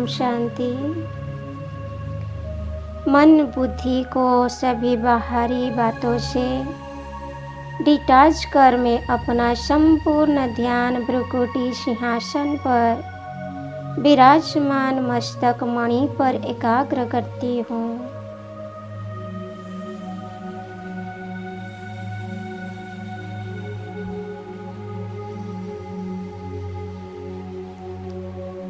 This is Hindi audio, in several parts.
ओम शांति। मन बुद्धि को सभी बाहरी बातों से डिटैच कर मैं अपना संपूर्ण ध्यान भ्रुकुटी सिंहासन पर विराजमान मस्तक मणि पर एकाग्र करती हूँ।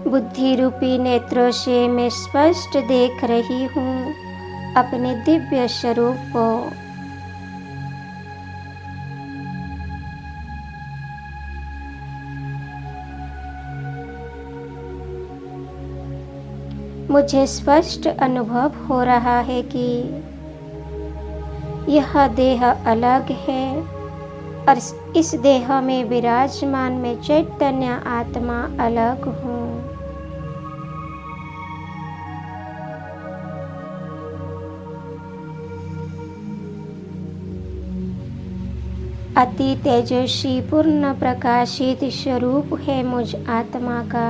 बुद्धि रूपी नेत्रों से मैं स्पष्ट देख रही हूँ अपने दिव्य स्वरूप को। मुझे स्पष्ट अनुभव हो रहा है कि यह देह अलग है और इस देह में विराजमान मैं चैतन्य आत्मा अलग हूँ। अति तेजस्वी पूर्ण प्रकाशित स्वरूप है मुझ आत्मा का।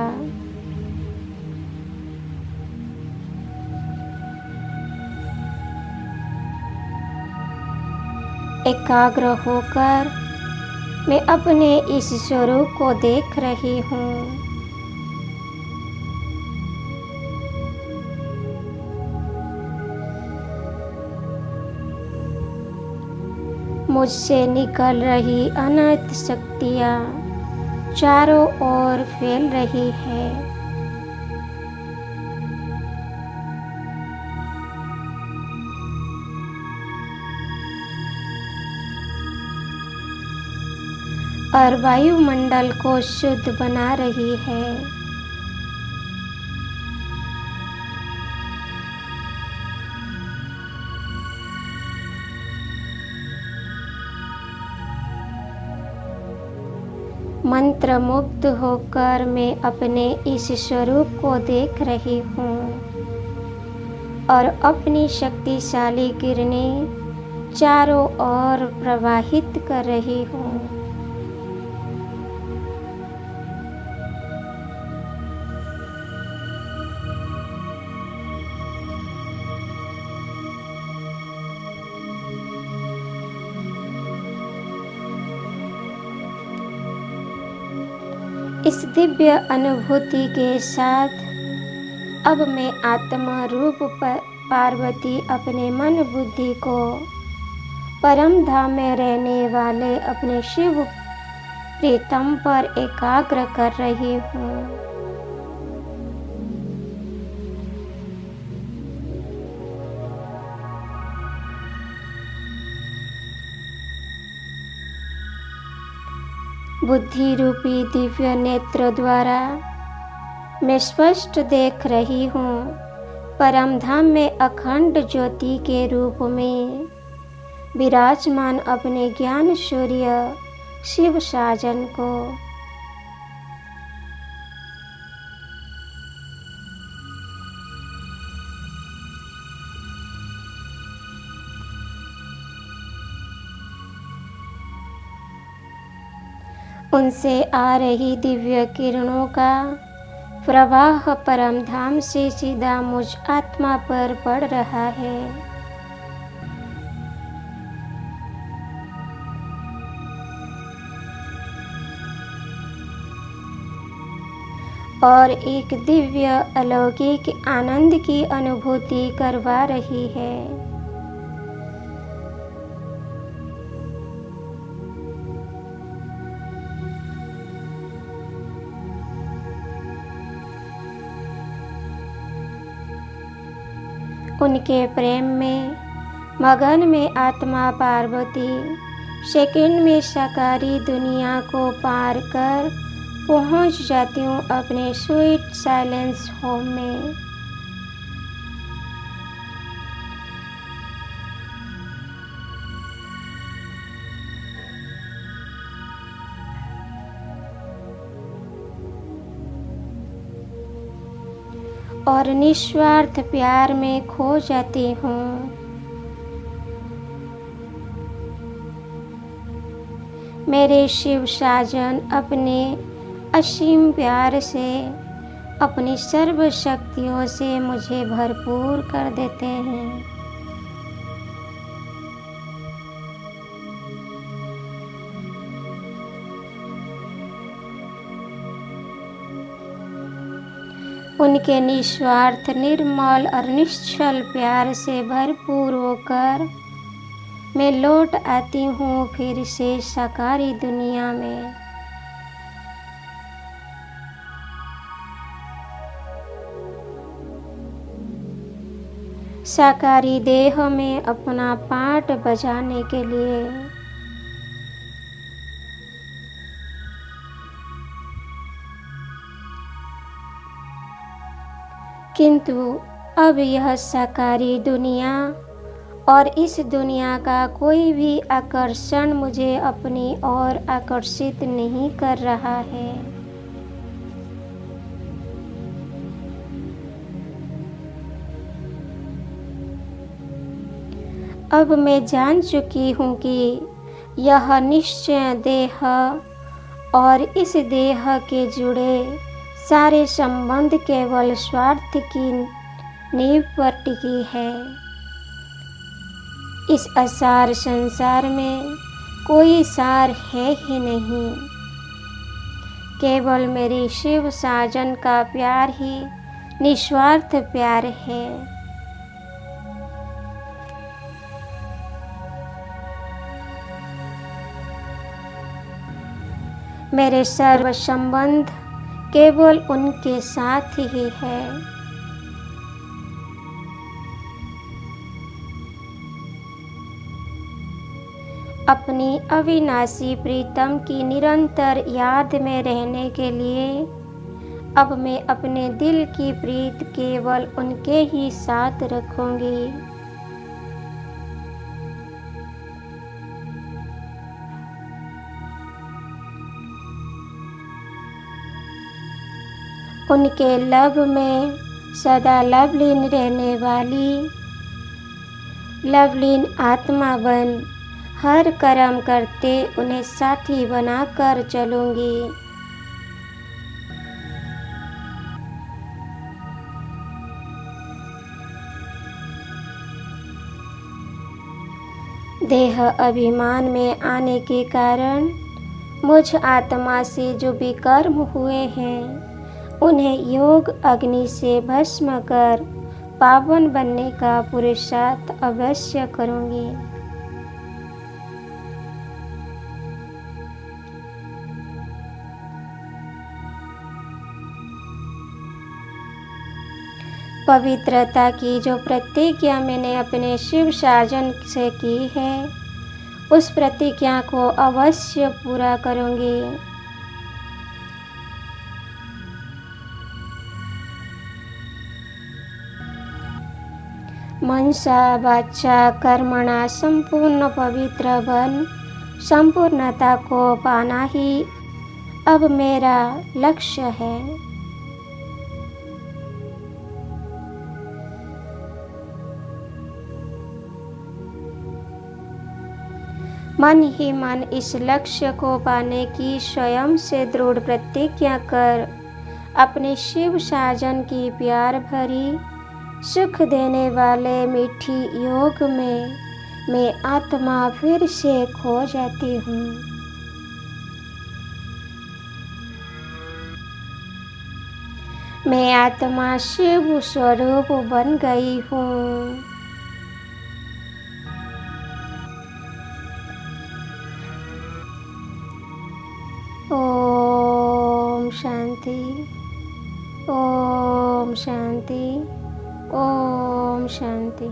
एकाग्र होकर मैं अपने इस स्वरूप को देख रही हूँ। मुझसे निकल रही अनंत शक्तियाँ चारों ओर फैल रही है। और वायुमंडल को शुद्ध बना रही है। मंत्र मुग्ध होकर मैं अपने इस स्वरूप को देख रही हूँ और अपनी शक्तिशाली किरणें चारों ओर प्रवाहित कर रही हूँ। इस दिव्य अनुभूति के साथ अब मैं आत्मा रूप पार्वती अपने मन बुद्धि को परम धाम में रहने वाले अपने शिव प्रीतम पर एकाग्र कर रही हूँ। बुद्धि रूपी दिव्य नेत्र द्वारा मैं स्पष्ट देख रही हूँ परम धाम में अखंड ज्योति के रूप में विराजमान अपने ज्ञान सूर्य शिव साजन को। उनसे आ रही दिव्य किरणों का प्रवाह परम धाम से सीधा मुझ आत्मा पर पड़ रहा है। और एक दिव्य अलौकिक आनंद की अनुभूति करवा रही है। उनके प्रेम में मगन में आत्मा पार्वती सेकंड में साकारी दुनिया को पार कर पहुंच जाती हूँ अपने स्वीट साइलेंस होम में। और निस्वार्थ प्यार में खो जाती हूँ। मेरे शिव साजन अपने असीम प्यार से अपनी सर्व शक्तियों से मुझे भरपूर कर देते हैं। उनके निस्वार्थ, निर्मल और निश्चल प्यार से भरपूर होकर मैं लौट आती हूँ फिर से साकारी दुनिया में। साकारी देह में अपना पाठ बजाने के लिए। किंतु अब यह साकारी दुनिया और इस दुनिया का कोई भी आकर्षण मुझे अपनी ओर आकर्षित नहीं कर रहा है। अब मैं जान चुकी हूँ कि यह निश्चय देह और इस देह के जुड़े सारे संबंध केवल स्वार्थ की नींव पर टिकी है। इस असार संसार में कोई सार है ही नहीं। केवल मेरी शिव साजन का प्यार ही निस्वार्थ प्यार है। मेरे सर्व संबंध केवल उनके साथ ही है। अपनी अविनाशी प्रीतम की निरंतर याद में रहने के लिए अब मैं अपने दिल की प्रीत केवल उनके ही साथ रखूंगी। उनके लब में सदा लवलीन रहने वाली लवलीन आत्मा बन हर कर्म करते उन्हें साथी बनाकर चलूंगी। देह अभिमान में आने के कारण मुझ आत्मा से जो विकर्म हुए हैं उन्हें योग अग्नि से भस्म कर पावन बनने का पुरुषार्थ अवश्य करूंगी। पवित्रता की जो प्रतिज्ञा मैंने अपने शिव साजन से की है उस प्रतिज्ञा को अवश्य पूरा करूंगी। मनसा वाचा कर्मणा संपूर्ण पवित्र बन संपूर्णता को पाना ही अब मेरा लक्ष्य है। मन ही मन इस लक्ष्य को पाने की स्वयं से दृढ़ प्रतिज्ञा कर अपने शिव साजन की प्यार भरी सुख देने वाले मीठी योग में मैं आत्मा फिर से खो जाती हूँ। मैं आत्मा शिव स्वरूप बन गई हूँ। ओम शांति, ओम शांति, ओम शांति।